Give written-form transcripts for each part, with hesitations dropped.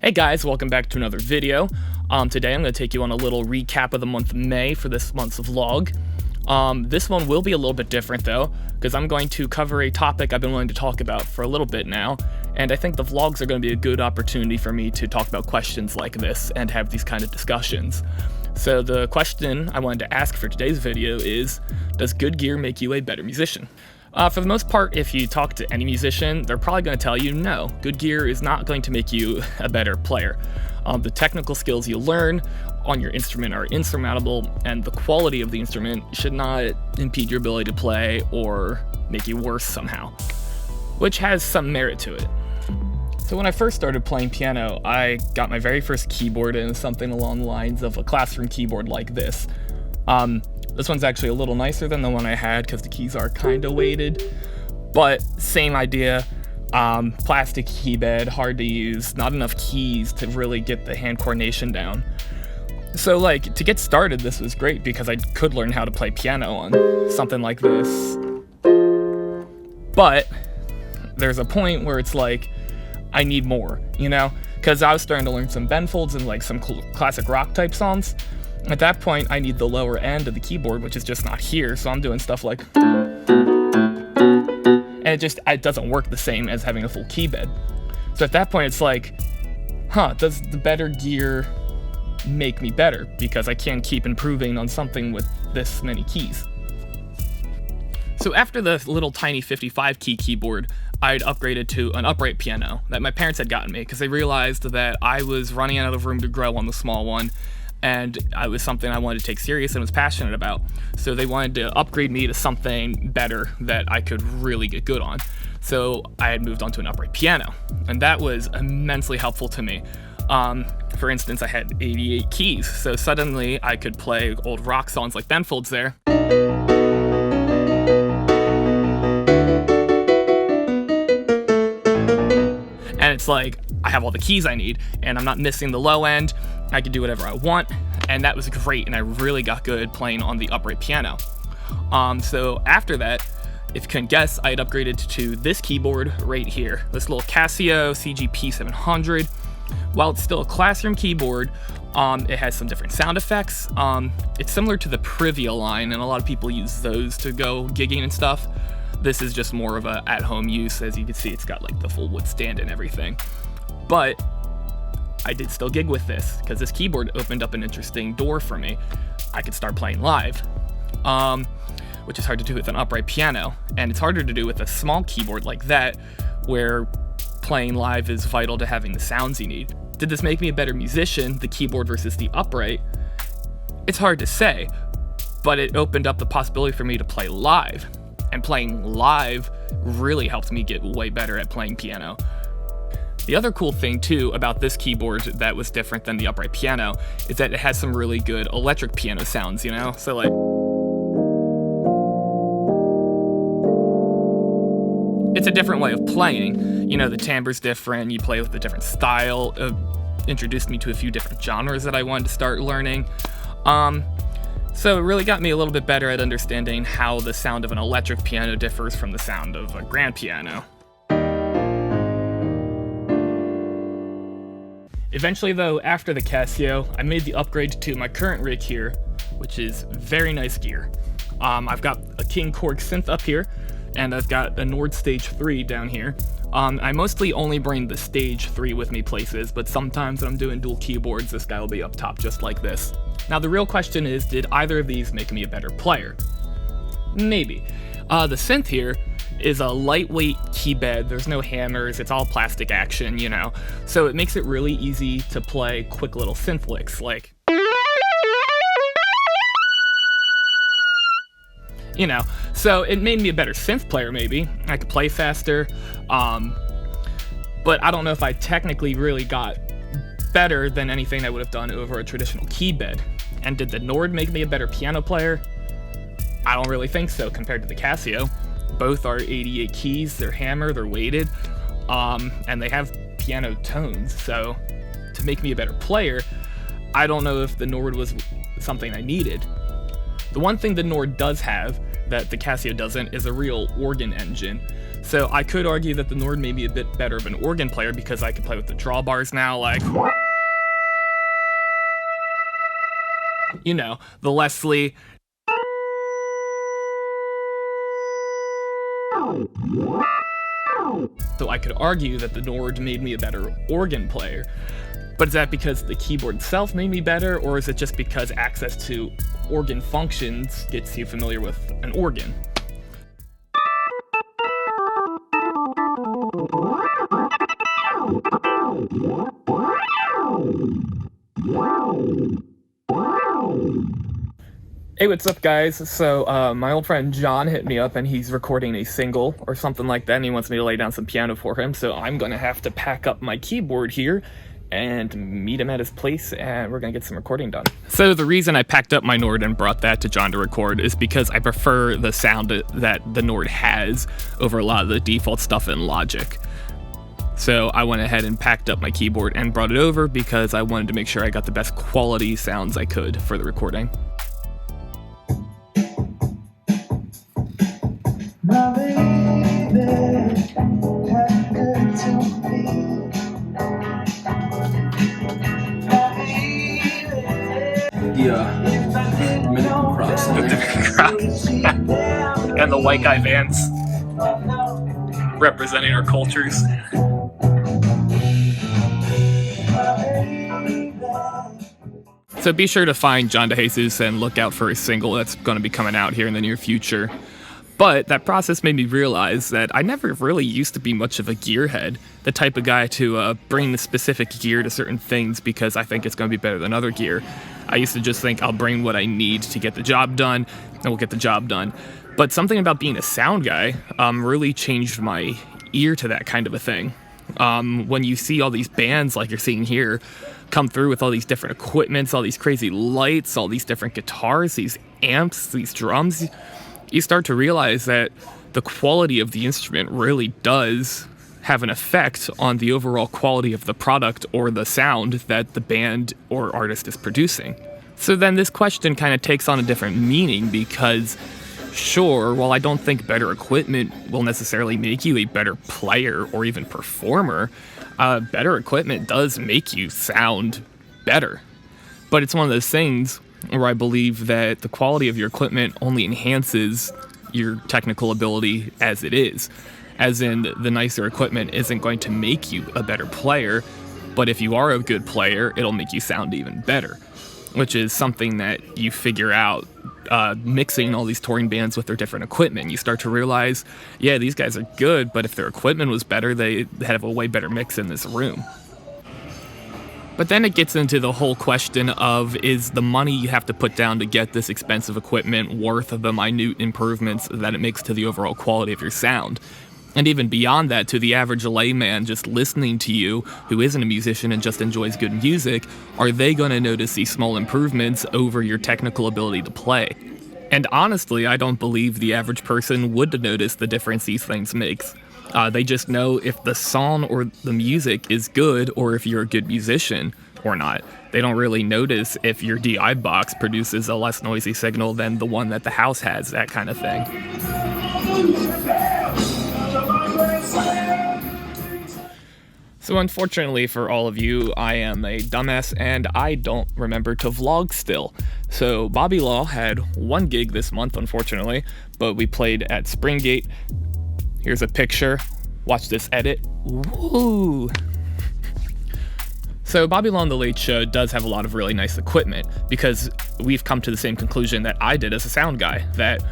Hey guys, welcome back to another video. Today I'm going to take you on a little recap of the month of May for this month's vlog. This one will be a little bit different though, because I'm going to cover a topic I've been wanting to talk about for a little bit now, and I think the vlogs are going to be a good opportunity for me to talk about questions like this and have these kind of discussions. So the question I wanted to ask for today's video is, does good gear make you a better musician? For the most part, if you talk to any musician, they're probably going to tell you no, good gear is not going to make you a better player. The technical skills you learn on your instrument are insurmountable, and the quality of the instrument should not impede your ability to play or make you worse somehow, which has some merit to it. So when I first started playing piano, I got my very first keyboard, and something along the lines of a classroom keyboard like this. This one's actually a little nicer than the one I had because the keys are kind of weighted, but same idea. Plastic key bed, hard to use, not enough keys to really get the hand coordination down. So like, to get started, this was great because I could learn how to play piano on something like this. But there's a point where it's like, I need more, you know? Because I was starting to learn some bend folds and like some classic rock type songs. At that point, I need the lower end of the keyboard, which is just not here, so I'm doing stuff like... And it doesn't work the same as having a full key bed. So at that point, it's like, does the better gear make me better? Because I can't keep improving on something with this many keys. So after the little tiny 55 key keyboard, I'd upgraded to an upright piano that my parents had gotten me because they realized that I was running out of room to grow on the small one, and it was something I wanted to take serious and was passionate about. So they wanted to upgrade me to something better that I could really get good on. So I had moved on to an upright piano, and that was immensely helpful to me. For instance, I had 88 keys, so suddenly I could play old rock songs like bend folds there. And it's like, I have all the keys I need, and I'm not missing the low end. I could do whatever I want, and that was great, and I really got good playing on the upright piano. So after that, if you couldn't guess, I had upgraded to this keyboard right here, this little Casio CGP 700. While it's still a classroom keyboard, it has some different sound effects. It's similar to the Privia line, and a lot of people use those to go gigging and stuff. This is just more of a at-home use. As you can see, it's got like the full wood stand and everything. But I did still gig with this because this keyboard opened up an interesting door for me. I could start playing live, which is hard to do with an upright piano, and it's harder to do with a small keyboard like that, where playing live is vital to having the sounds you need. Did this make me a better musician, the keyboard versus the upright? It's hard to say, but it opened up the possibility for me to play live, and playing live really helped me get way better at playing piano. The other cool thing too about this keyboard that was different than the upright piano is that it has some really good electric piano sounds, you know? So like, it's a different way of playing. You know, the timbre's different, you play with a different style. Introduced me to a few different genres that I wanted to start learning. So it really got me a little bit better at understanding how the sound of an electric piano differs from the sound of a grand piano. Eventually though, after the Casio, I made the upgrade to my current rig here, which is very nice gear. I've got a King Korg synth up here, and I've got a Nord Stage 3 down here. I mostly only bring the Stage 3 with me places, but sometimes when I'm doing dual keyboards, this guy will be up top just like this. Now the real question is, did either of these make me a better player? Maybe. The synth here is a lightweight key bed. There's no hammers, it's all plastic action, you know? So it makes it really easy to play quick little synth licks, like... You know, so it made me a better synth player maybe. I could play faster, but I don't know if I technically really got better than anything I would have done over a traditional key bed. And did the Nord make me a better piano player? I don't really think so compared to the Casio. Both are 88 keys, they're hammered, they're weighted, and they have piano tones, so to make me a better player, I don't know if the Nord was something I needed. The one thing the Nord does have that the Casio doesn't is a real organ engine. So I could argue that the Nord made me a bit better of an organ player because I can play with the drawbars now, like, you know, the Leslie. So I could argue that the Nord made me a better organ player. But is that because the keyboard itself made me better, or is it just because access to organ functions gets you familiar with an organ? Hey, what's up, guys? So, my old friend John hit me up and he's recording a single or something like that, and he wants me to lay down some piano for him, so I'm gonna have to pack up my keyboard here and meet him at his place, and we're gonna get some recording done. So the reason I packed up my Nord and brought that to John to record is because I prefer the sound that the Nord has over a lot of the default stuff in Logic. So I went ahead and packed up my keyboard and brought it over because I wanted to make sure I got the best quality sounds I could for the recording. My baby, how good to me. Dominican cross. The Dominican cross. And the white guy Vans. Representing our cultures. So be sure to find John DeJesus and look out for his single that's going to be coming out here in the near future. But that process made me realize that I never really used to be much of a gearhead, the type of guy to bring the specific gear to certain things because I think it's going to be better than other gear. I used to just think I'll bring what I need to get the job done, and we'll get the job done. But something about being a sound guy really changed my ear to that kind of a thing. When you see all these bands like you're seeing here come through with all these different equipments, all these crazy lights, all these different guitars, these amps, these drums, you start to realize that the quality of the instrument really does have an effect on the overall quality of the product or the sound that the band or artist is producing. So then this question kind of takes on a different meaning because, sure, while I don't think better equipment will necessarily make you a better player or even performer, better equipment does make you sound better. But it's one of those things where I believe that the quality of your equipment only enhances your technical ability as it is. As in, the nicer equipment isn't going to make you a better player, but if you are a good player, it'll make you sound even better, which is something that you figure out mixing all these touring bands with their different equipment. You start to realize, yeah, these guys are good, but if their equipment was better, they'd have a way better mix in this room. But then it gets into the whole question of, is the money you have to put down to get this expensive equipment worth the minute improvements that it makes to the overall quality of your sound? And even beyond that, to the average layman just listening to you, who isn't a musician and just enjoys good music, are they going to notice these small improvements over your technical ability to play? And honestly, I don't believe the average person would notice the difference these things makes. They just know if the song or the music is good or if you're a good musician or not. They don't really notice if your DI box produces a less noisy signal than the one that the house has, that kind of thing. So unfortunately for all of you, I am a dumbass and I don't remember to vlog still. So Bobby Law had one gig this month, unfortunately, but we played at Springgate. Here's a picture. Watch this edit. Woo! So Bobby Law on The Late Show does have a lot of really nice equipment because we've come to the same conclusion that I did as a sound guy, that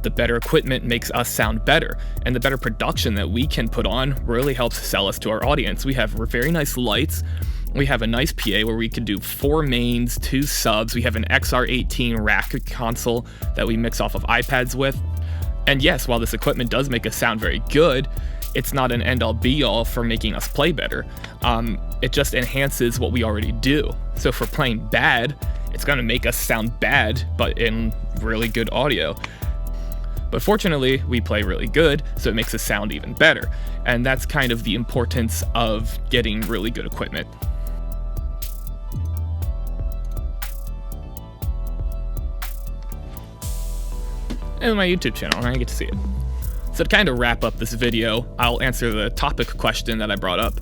the better equipment makes us sound better, and the better production that we can put on really helps sell us to our audience. We have very nice lights. We have a nice PA where we can do 4 mains, 2 subs. We have an XR18 rack console that we mix off of iPads with. And yes, while this equipment does make us sound very good, it's not an end-all be-all for making us play better. It just enhances what we already do. So if we're playing bad, it's going to make us sound bad, but in really good audio. But fortunately, we play really good, so it makes us sound even better. And that's kind of the importance of getting really good equipment. And my YouTube channel, and I get to see it. So to kind of wrap up this video, I'll answer the topic question that I brought up.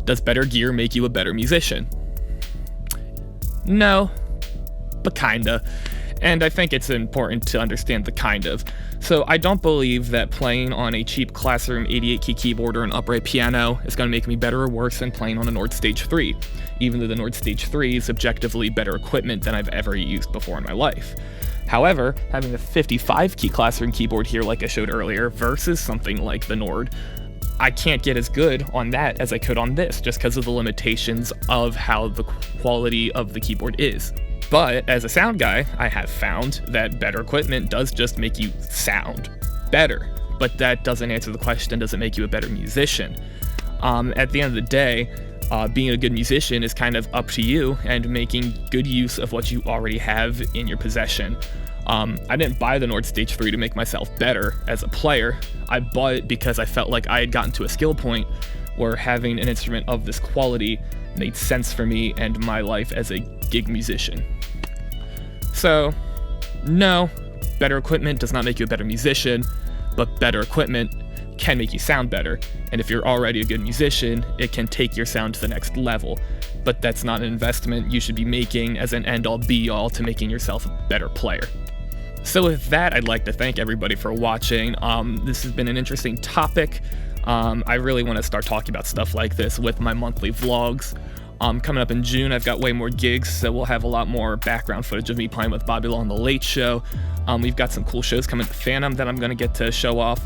Does better gear make you a better musician? No, but kinda. And I think it's important to understand the kind of. So I don't believe that playing on a cheap Classroom 88-key keyboard or an upright piano is going to make me better or worse than playing on a Nord Stage 3, even though the Nord Stage 3 is objectively better equipment than I've ever used before in my life. However, having a 55-key Classroom keyboard here like I showed earlier versus something like the Nord, I can't get as good on that as I could on this just because of the limitations of how the quality of the keyboard is. But as a sound guy, I have found that better equipment does just make you sound better. But that doesn't answer the question, does it make you a better musician? At the end of the day, being a good musician is kind of up to you and making good use of what you already have in your possession. I didn't buy the Nord Stage 3 to make myself better as a player. I bought it because I felt like I had gotten to a skill point where having an instrument of this quality made sense for me and my life as a gig musician. So, no, better equipment does not make you a better musician, but better equipment can make you sound better. And if you're already a good musician, it can take your sound to the next level. But that's not an investment you should be making as an end-all be-all to making yourself a better player. So with that, I'd like to thank everybody for watching. This has been an interesting topic. I really want to start talking about stuff like this with my monthly vlogs. Coming up in June, I've got way more gigs, so we'll have a lot more background footage of me playing with Bobby Law on The Late Show. We've got some cool shows coming to Phantom that I'm going to get to show off.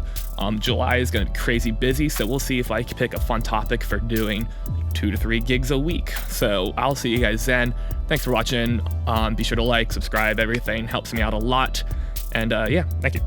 July is going to be crazy busy, so we'll see if I can pick a fun topic for doing 2 to 3 gigs a week. So I'll see you guys then. Thanks for watching. Be sure to like, subscribe, everything helps me out a lot. And yeah, thank you.